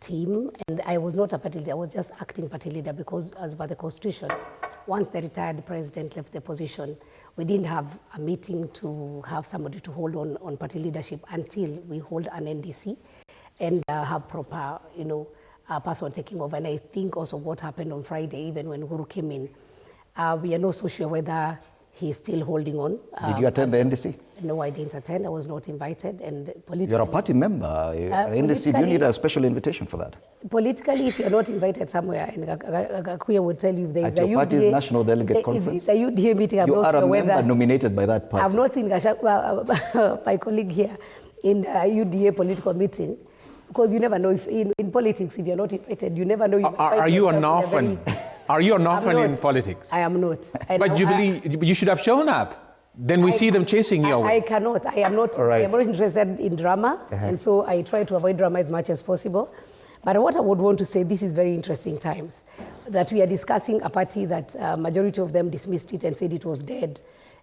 team, and I was not a party leader, I was just acting party leader because as per the constitution, once the retired president left the position, we didn't have a meeting to have somebody to hold on party leadership until we hold an NDC and have proper, person taking over. And I think also what happened on Friday, even when Uhuru came in, we are not so sure whether he's still holding on. Did you attend the NDC? No, I didn't attend. I was not invited. And politically, you're a party member. NDC, do you need a special invitation for that? Politically, if you're not invited somewhere, and Gakuya would tell you if there is at your party's National Delegate Conference? If it's a UDA meeting, I'm you not are sure a whether... member nominated by that party. I've not seen my colleague here in a UDA political meeting, because you never know if in politics, if you're not invited, you never know. Are you an orphan? Are you an orphan in politics? I am not. But Jubilee, you should have shown up. Then we see them chasing you away. I cannot. I am not. Right. I am not interested in drama, and so I try to avoid drama as much as possible. But what I would want to say, this is very interesting times, that we are discussing a party that majority of them dismissed it and said it was dead.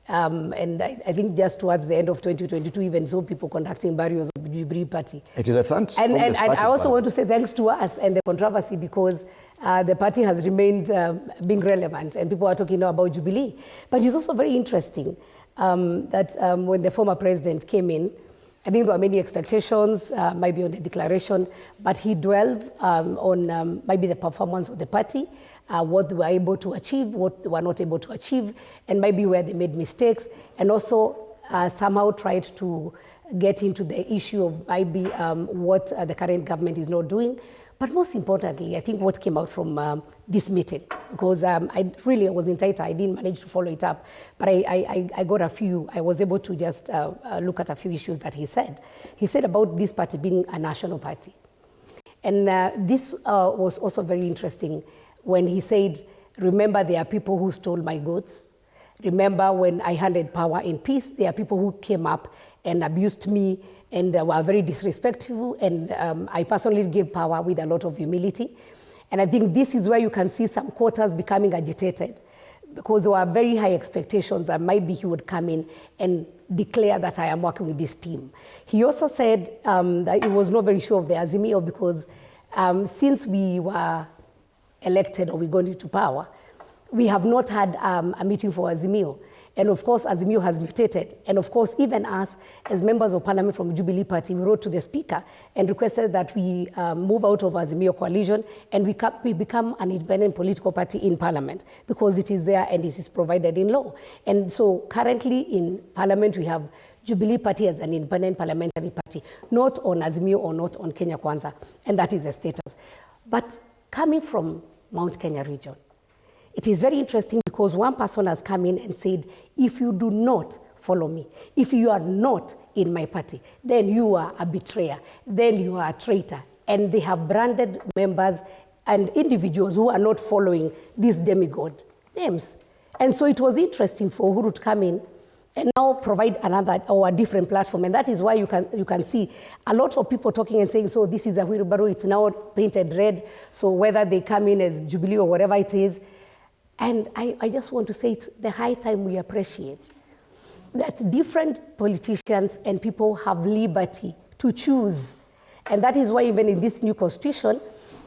And I think just towards the end of 2022, even so, people conducting burials of the Jubilee Party. It is a thanks. And I also want to say thanks to us and the controversy, because the party has remained being relevant, and people are talking now about Jubilee. But it's also very interesting that when the former president came in, I think there were many expectations, maybe on the declaration, but he dwelled on maybe the performance of the party, what they were able to achieve, what they were not able to achieve, and maybe where they made mistakes, and also somehow tried to get into the issue of maybe what the current government is not doing. But most importantly, I think what came out from this meeting, because I was in Taita, I didn't manage to follow it up, but I got a few, I was able to just look at a few issues that he said. He said about this party being a national party. And this was also very interesting when he said, remember, there are people who stole my goods. Remember when I handed power in peace, there are people who came up and abused me and were very disrespectful, and I personally gave power with a lot of humility. And I think this is where you can see some quarters becoming agitated, because there were very high expectations that maybe he would come in and declare that I am working with this team. He also said that he was not very sure of the Azimio, because since we were elected or we got into power, we have not had a meeting for Azimio. And of course, Azimio has mutated. And of course, even us, as members of parliament from Jubilee Party, we wrote to the speaker and requested that we move out of Azimio coalition and we become an independent political party in parliament, because it is there and it is provided in law. And so currently in parliament, we have Jubilee Party as an independent parliamentary party, not on Azimio or not on Kenya Kwanza, and that is the status. But coming from Mount Kenya region, it is very interesting, because one person has come in and said, if you do not follow me, if you are not in my party, then you are a betrayer, then you are a traitor. And they have branded members and individuals who are not following these demigod names. And so it was interesting for Uhuru to come in and now provide another or a different platform. And that is why you can see a lot of people talking and saying, so this is a wheelbarrow, it's now painted red, so whether they come in as Jubilee or whatever it is. And I just want to say it's the high time we appreciate that different politicians and people have liberty to choose. And that is why even in this new constitution,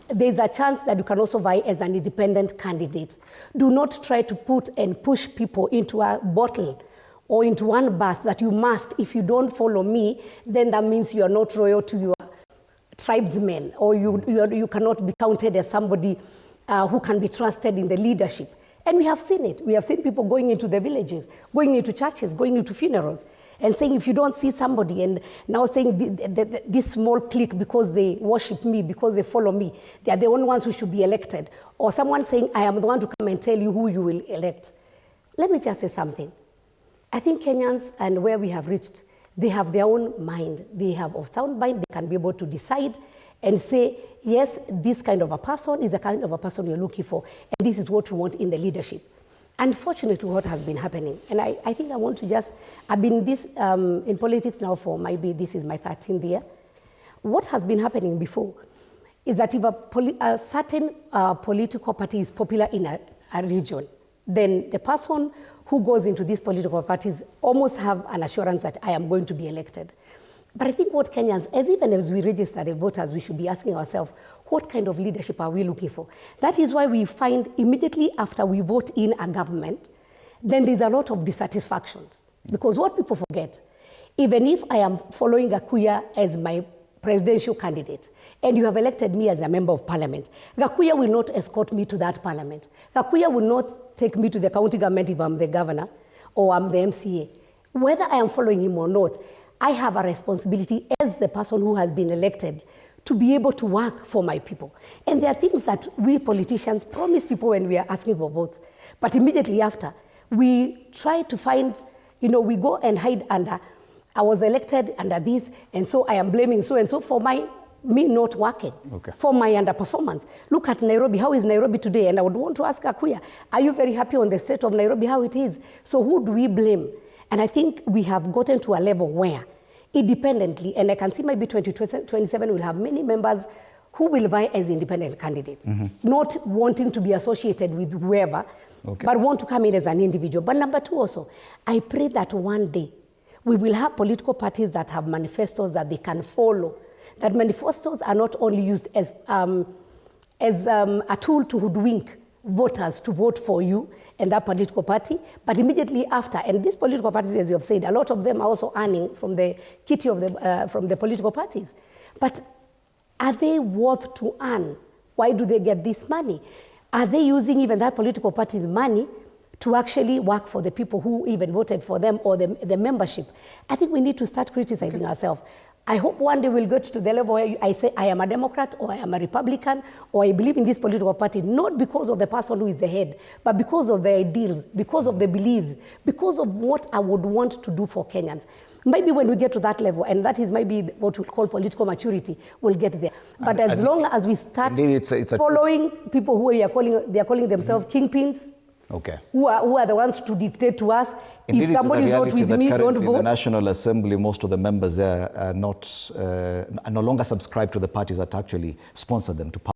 there's a chance that you can also vie as an independent candidate. Do not try to put and push people into a bottle or into one bus that you must. If you don't follow me, then that means you are not loyal to your tribesmen, or you cannot be counted as somebody who can be trusted in the leadership. And we have seen it. We have seen people going into the villages, going into churches, going into funerals, and saying, if you don't see somebody, and now saying this small clique, because they worship me, because they follow me, they are the only ones who should be elected. Or someone saying, I am the one to come and tell you who you will elect. Let me just say something. I think Kenyans, and where we have reached, they have their own mind. They have a sound mind. They can be able to decide and say, yes, this kind of a person is the kind of a person you're looking for, and this is what we want in the leadership. Unfortunately, what has been happening, and I think I want to just, I've been in politics now for maybe this is my 13th year. What has been happening before is that if a certain political party is popular in a region, then the person who goes into these political parties almost have an assurance that I am going to be elected. But I think what Kenyans, even as we register the voters, we should be asking ourselves, what kind of leadership are we looking for? That is why we find immediately after we vote in a government, then there's a lot of dissatisfactions. Because what people forget, even if I am following Gakuya as my presidential candidate, and you have elected me as a member of parliament, Gakuya will not escort me to that parliament. Gakuya will not take me to the county government if I'm the governor or I'm the MCA. Whether I am following him or not, I have a responsibility as the person who has been elected to be able to work for my people. And there are things that we politicians promise people when we are asking for votes. But immediately after, we try to find, we go and hide under, I was elected under this, and so I am blaming so-and-so for me not working, for my underperformance. Look at Nairobi. How is Nairobi today? And I would want to ask Akuya, are you very happy on the state of Nairobi, how it is? So who do we blame? And I think we have gotten to a level where, independently, and I can see maybe 2027 will have many members who will vie as independent candidates, not wanting to be associated with whoever, but want to come in as an individual. But number two also, I pray that one day we will have political parties that have manifestos that they can follow, that manifestos are not only used as a tool to hoodwink voters to vote for you and that political party, but immediately after, and these political parties, as you have said, a lot of them are also earning from the kitty of from the political parties. But are they worth to earn? Why do they get this money? Are they using even that political party's money to actually work for the people who even voted for them or the membership? I think we need to start criticizing ourselves. I hope one day we'll get to the level where I say I am a Democrat or I am a Republican or I believe in this political party, not because of the person who is the head, but because of the ideals, because of the beliefs, because of what I would want to do for Kenyans. Maybe when we get to that level, and that is maybe what we call political maturity, we'll get there. But as long as we start following people who they are calling themselves kingpins, who are the ones to dictate to us. Indeed, if somebody is not with me, don't vote. In the National Assembly, most of the members there are no longer subscribed to the parties that actually sponsor them to power.